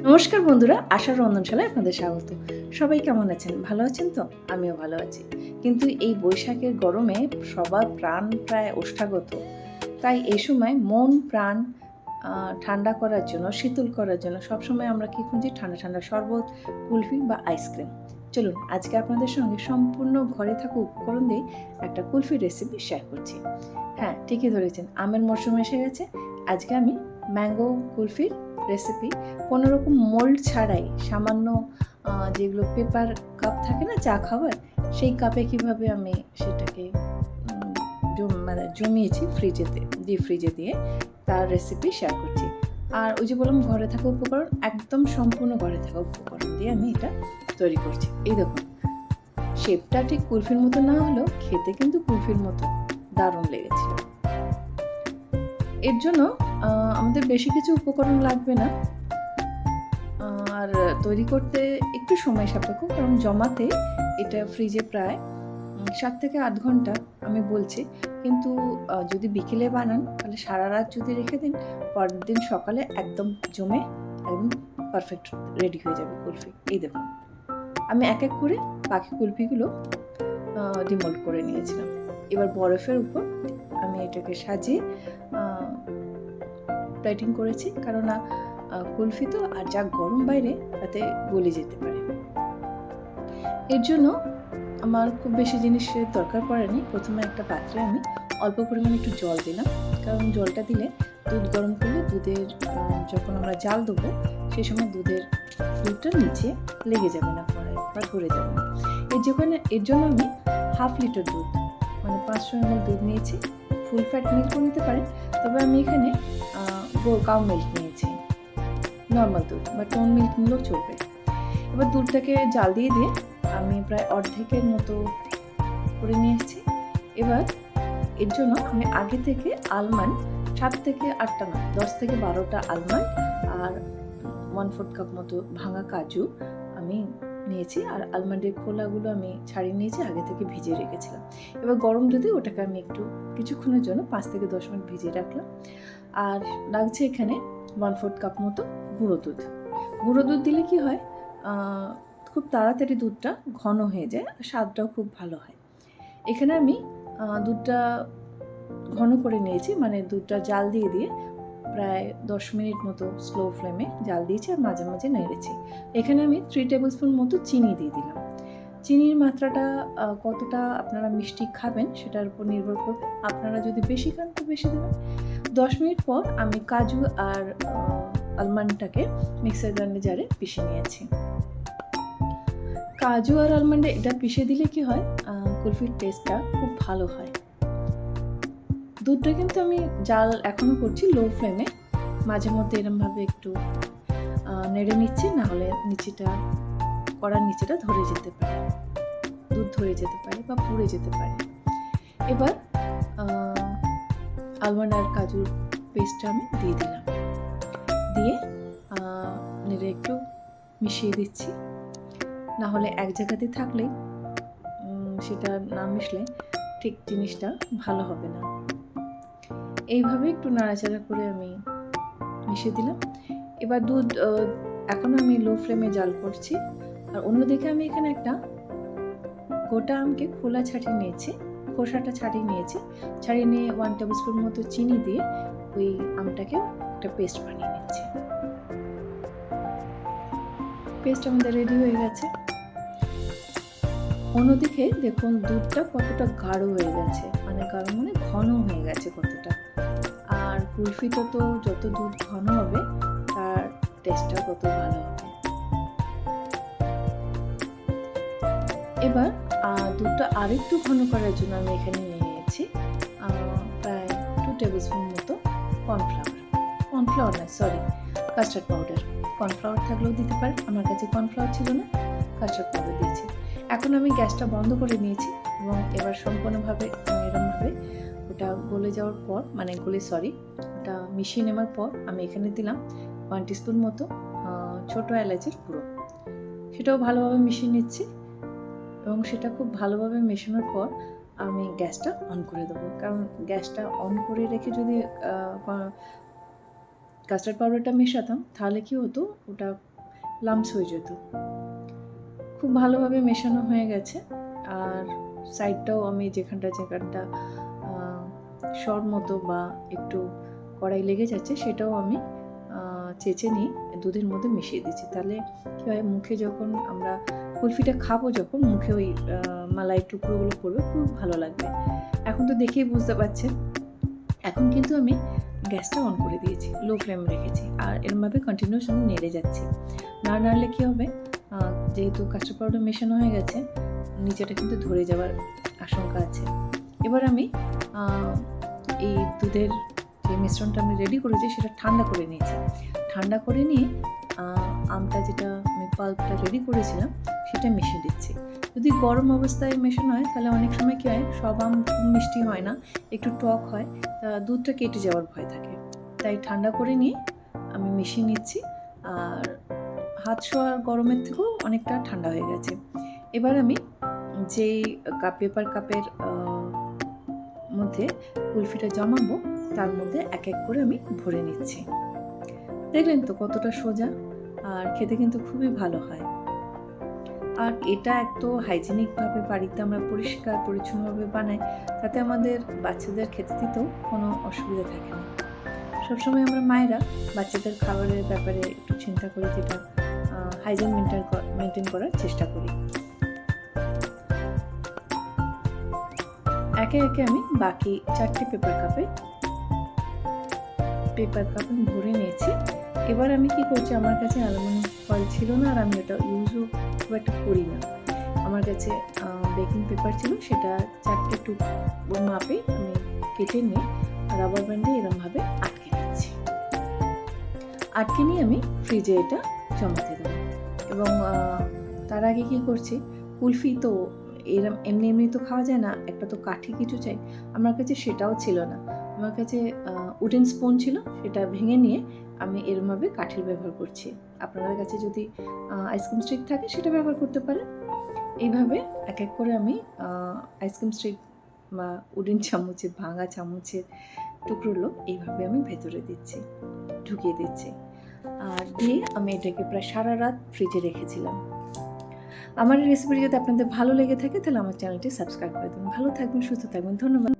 নমস্কার বন্ধুরা, আশার রন্ধনশালায় আপনাদের স্বাগত। সবাই কেমন আছেন? ভালো আছেন তো? আমিও ভালো আছি। কিন্তু এই বৈশাখের গরমে সবার প্রাণ প্রায় ওষ্ঠাগত। তাই এই সময় মন প্রাণ ঠান্ডা করার জন্য, শীতল করার জন্য সবসময় আমরা কি খুঁজি? ঠান্ডা ঠান্ডা শরবত, কুলফি বা আইসক্রিম। চলুন আজকে আপনাদের সঙ্গে সম্পূর্ণ ঘরে থাকা উপকরণ দিয়ে একটা কুলফির রেসিপি শেয়ার করছি। হ্যাঁ, ঠিকই ধরেছেন, আমের মরশুম এসে গেছে। আজকে আমি ম্যাঙ্গো কুলফির রেসিপি কোনোরকম মোল্ড ছাড়াই সামান্য যেগুলো পেপার কাপ থাকে না চা খাওয়ার, সেই কাপে কীভাবে আমি সেটাকে মানে জমিয়েছি ডিপ ফ্রিজে দিয়ে তার রেসিপি শেয়ার করছি। আর ওই যে বললাম ঘরে থাকা উপকরণ, একদম সম্পূর্ণ ঘরে থাকা উপকরণ দিয়ে আমি এটা তৈরি করছি। এই দেখুন, শেপটা ঠিক কুলফির মতো না হলেও খেতে কিন্তু কুলফির মতো দারুণ লেগেছিল। এর জন্য আমাদের বেশি কিছু উপকরণ লাগবে না, আর তৈরি করতে একটু সময় সাপেক্ষ, কারণ জমাতে এটা ফ্রিজে প্রায় 7 থেকে 8 ঘন্টা আমি বলছি। কিন্তু যদি বিকেলে বানান তাহলে সারা রাত যদি রেখে দিন, পরের দিন সকালে একদম জমে একদম পারফেক্ট রেডি হয়ে যাবে কুলফি। এই দেখুন, আমি এক এক করে বাকি কুলফিগুলো ডিমোল্ড করে নিয়েছিলাম। এবার বরফের উপর আমি এটাকে সাজিয়ে প্লেটিং করেছি, কারণ কুলফি তো আর যা গরম বাইরে তাতে গলে যেতে পারে। এর জন্য আমার খুব বেশি জিনিসের দরকার পড়েনি। প্রথমে একটা পাত্রে আমি অল্প পরিমাণে একটু জল দিলাম, কারণ জলটা দিলে দুধ গরম করলে দুধের যখন আমরা জাল দেবো সেই সময় দুধটা নিচে লেগে যাবে না কড়াই বা ধরে যাবে না। এর জন্য আমি 1/2 লিটার দুধ, মানে 500 ml দুধ নিয়েছি। ফুল ফ্যাট মিল্কও নিতে পারেন, তবে আমি এখানে কাউ মিল্ক নিয়েছি, নর্মাল দুধ বা টোন মিল্ক নিলেও চলবে। এবার দুধটাকে জাল দিয়ে আমি প্রায় অর্ধেকের মতো করে নিয়েছি। এবার এর জন্য আমি আগে থেকে আলমন্ড 7 থেকে 8টা না, 10 থেকে 12টা আলমন্ড আর 1/4 কাপ মতো ভাঙা কাজু আমি নিয়েছি। আর আলমন্ডের খোলাগুলো আমি ছাড়িয়ে নিয়েছি, আগে থেকে ভিজিয়ে রেখেছিলাম। এবার গরম দুধে ওটাকে আমি একটু কিছুক্ষণের জন্য 5 থেকে 10 মিনিট ভিজিয়ে রাখলাম। আর লাগছে এখানে 1/4 কাপ মতো গুঁড়ো দুধ। গুঁড়ো দুধ দিলে কি হয়, খুব তাড়াতাড়ি দুধটা ঘন হয়ে যায় আর স্বাদটাও খুব ভালো হয়। এখানে আমি দুধটা ঘন করে নিয়েছি, মানে দুধটা জাল দিয়ে প্রায় 10 মিনিট মতো স্লো ফ্লেমে জাল দিয়েছি আর মাঝে মাঝে নেড়েছি। এখানে আমি 3 টেবিল স্পুন মতো চিনি দিয়ে দিলাম। চিনির মাত্রাটা কতটা আপনারা মিষ্টি খাবেন সেটার উপর নির্ভর করবে। আপনারা যদি বেশি খান তো বেশি দেবেন। 10 মিনিট পর আমি কাজু আর আলমন্ডটাকে মিক্সার গ্রাইন্ডার জারে পিষে নিয়েছি। কাজু আর আলমন্ডে এটা পিষে দিলে কি হয়, কুলফির টেস্টটা খুব ভালো হয়। দুধটা কিন্তু আমি জাল এখনও করছি লো ফ্লেমে, মাঝে মধ্যে এরমভাবে একটু নেড়ে নিচ্ছি, না হলে কড়ার নিচেটা ধরে যেতে পারে, দুধ ধরে যেতে পারে বা পুড়ে যেতে পারে। এবার আলমন্ড আর কাজুর পেস্টটা আমি দিয়ে দিলাম, দিয়ে নেড়ে একটু মিশিয়ে দিচ্ছি, না হলে এক জায়গাতে থাকলেই সেটা না মিশলে ঠিক জিনিসটা ভালো হবে না। এইভাবে একটু নাড়াচাড়া করে আমি মিশিয়ে দিলাম। এবার দুধ এখনও আমি লো ফ্লেমে জাল করছি। আর অন্যদিকে আমি এখানে একটা গোটা আমকে খোসাটা ছাড়িয়ে নিয়েছি। ছাড়িয়ে নিয়ে 1 টেবিল স্পুন মতো চিনি দিয়ে ওই আমটাকে একটা পেস্ট বানিয়ে নিচ্ছি। পেস্ট আমাদের রেডি হয়ে গেছে। অন্যদিকে দেখুন দুধটা কতটা গাঢ় হয়ে গেছে, মানে গাঢ় মানে ঘন হয়ে গেছে কতটা। আর কুলফিতে তো যত দুধ ঘন হবে তার টেস্টটা তত ভালো হবে। এবার দুধটা আরেকটু ঘন করার জন্য আমি এখানে নিয়ে নিয়েছি প্রায় 2 টেবিল স্পুন মতো কাস্টার্ড পাউডার। কর্নফ্লাওয়ার থাকলেও দিতে পারেন, আমার কাছে কর্নফ্লাওয়ার ছিল না, কাস্টার্ড পাউডার দিয়েছি। এখন আমি গ্যাসটা বন্ধ করে নিয়েছি এবং এবার সম্পূর্ণভাবে এরমভাবে ওটা ওটা মিশিয়ে নেওয়ার পর আমি এখানে দিলাম 1 টিস্পুন মতো ছোটো এলাচের গুঁড়ো। সেটাও ভালোভাবে মিশিয়ে নিচ্ছি এবং সেটা খুব ভালোভাবে মেশানোর পর আমি গ্যাসটা অন করে দেবো, কারণ গ্যাসটা অন করে রেখে যদি কাস্টার্ড পাউডারটা মেশাতাম তাহলে কি হতো, ওটা লাম্পস হয়ে যেত। খুব ভালোভাবে মেশানো হয়ে গেছে। আর সাইডটাও আমি যেখানটা শর মতো বা একটু কড়াই লেগে যাচ্ছে সেটাও আমি চেঁচে নিয়ে দুধের মধ্যে মিশিয়ে দিচ্ছি। তাহলে কী হয়, মুখে যখন আমরা কুলফিটা খাবো, যখন মুখে ওই মালাই টুকরোগুলো পড়বে, খুব ভালো লাগবে। এখন তো দেখেই বুঝতে পারছেন। এখন কিন্তু আমি গ্যাসটা অন করে দিয়েছি, লো ফ্লেম রেখেছি, আর এরমভাবে কন্টিনিউস আমি নেড়ে যাচ্ছি। না নাড়লে কী হবে, যেহেতু কাস্টার্ড পাউডার মেশানো হয়ে গেছে, নিচেটা কিন্তু ধরে যাওয়ার আশঙ্কা আছে। এবার আমি এই দুধের যে মিশ্রণটা আমি রেডি করেছি সেটা ঠান্ডা করে নিয়েছি। ঠান্ডা করে নিয়ে আমটা যেটা আমি পাল্পটা রেডি করেছিলাম সেটা মিশিয়ে দিচ্ছি। যদি গরম অবস্থায় মেশানো হয় তাহলে অনেক সময় কী হয়, সব আম খুব মিষ্টি হয় না, একটু টক হয়, দুধটা কেটে যাওয়ার ভয় থাকে। তাই ঠান্ডা করে নিয়ে আমি মিশিয়ে নিচ্ছি। আর হাত ছোঁয়ার গরমের থেকেও অনেকটা ঠান্ডা হয়ে গেছে। এবার আমি যেই পেপার কাপের মধ্যে কুলফিটা জমাবো তার মধ্যে এক এক করে আমি ভরে নিচ্ছি। দেখলেন তো কতটা সোজা, আর খেতে কিন্তু খুবই ভালো হয়। আর এটা একটু হাইজেনিকভাবে বাড়িতে আমরা পরিষ্কার পরিচ্ছন্নভাবে বানাই, তাতে আমাদের বাচ্চাদের খেতে দিতেও কোনো অসুবিধা থাকে না। সবসময় আমরা মায়েরা বাচ্চাদের খাবারের ব্যাপারে একটু চিন্তা করি, যেটা হাইজিন মেনটেন করার চেষ্টা করি। একে একে আমি বাকি 4টে পেপার কাপে ভরে নিয়েছি। এবার আমি কি করছি, আমার কাছে অ্যালুমিনিয়াম ফয়েল ছিল না, আর আমি ওটা ইউজও খুব একটা করি না। আমার কাছে বেকিং পেপার ছিল, সেটা 4টে টুকরো মাপে আমি কেটে নিয়ে রাবার ব্যান্ডে এরমভাবে আটকে নিচ্ছি। আটকে নিয়ে আমি ফ্রিজে এটা জমাতে দেবো। এবং তার আগে কি করছি, কুলফি তো এমনি তো খাওয়া যায় না, একটা তো কাঠি কিছু চাই। আমার কাছে সেটাও ছিল না। আমার কাছে উডেন স্পুন ছিল, সেটা ভেঙে নিয়ে আমি এরমভাবে কাঠির ব্যবহার করছি। আপনাদের কাছে যদি আইসক্রিম স্টিক থাকে সেটা ব্যবহার করতে পারেন। এইভাবে এক এক করে আমি আইসক্রিম স্টিক বা উডেন চামচের, ভাঙা চামচের টুকরোগুলো এইভাবে আমি ভেতরে ঢুকিয়ে দিচ্ছি। আর দিয়ে আমি এটাকে প্রায় সারা রাত ফ্রিজে রেখেছিলাম। আমার এই রেসিপিটি যদি আপনাদের ভালো লেগে থাকে তাহলে আমার চ্যানেলটি সাবস্ক্রাইব করে দেবেন। ভালো থাকবেন, সুস্থ থাকবেন। ধন্যবাদ।